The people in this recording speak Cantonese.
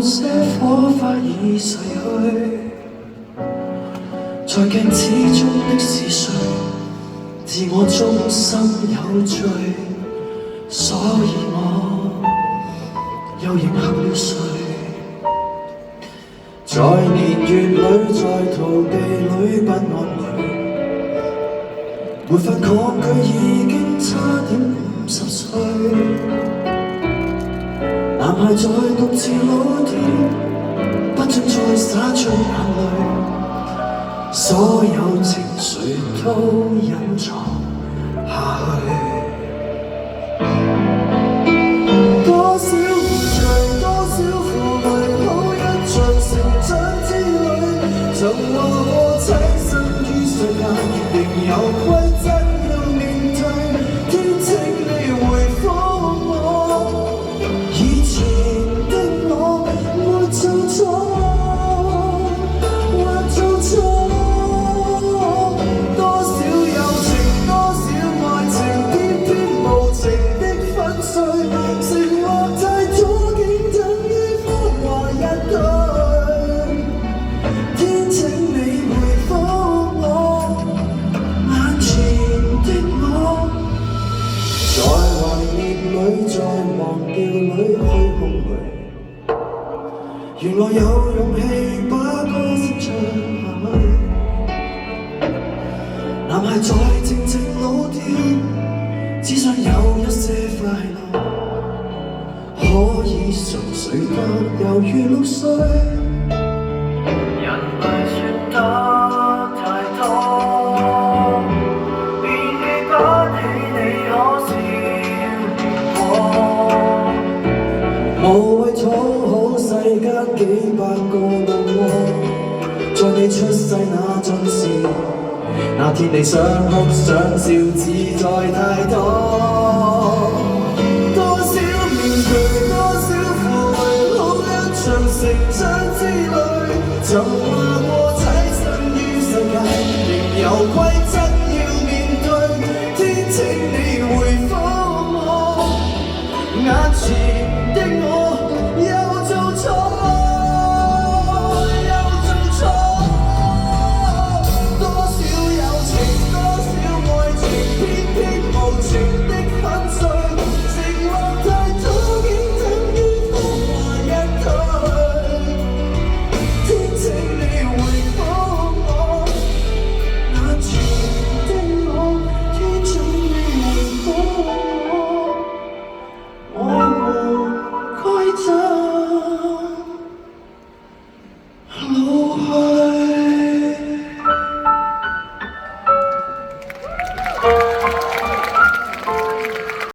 些火花已逝去，在鏡子中的是誰？自我中心有罪，所以我又迎合了誰？在年月裏，在逃避裏不安慰，沒法抗拒已經差點50歲。男孩在獨自老跳，不准再灑出眼淚，所有情緒都隱藏下去。多少誤會，多少負累，好一場成長之旅。曾話過棲身於世界，仍有規則要面對。天請你回覆我，以前的我沒做錯，或做錯。多少友情，多少愛情，偏偏無情的粉碎。承諾太多，竟等於謊話一句。天請你回覆我，眼前的我，在懷念裏，在忘掉裏，虛空裏，原來有勇氣把歌聲唱下去。男孩在靜靜老掉，只想有一些快樂，可以純粹得猶如6歲。人類說得太多，便記不起你可笑過。無謂討好世間幾百個怒禍，在你出世那陣時，那天你想哭想笑自在太多。多少面具，多少負累，好一場成長之旅。曾話過棲身於世界，仍有規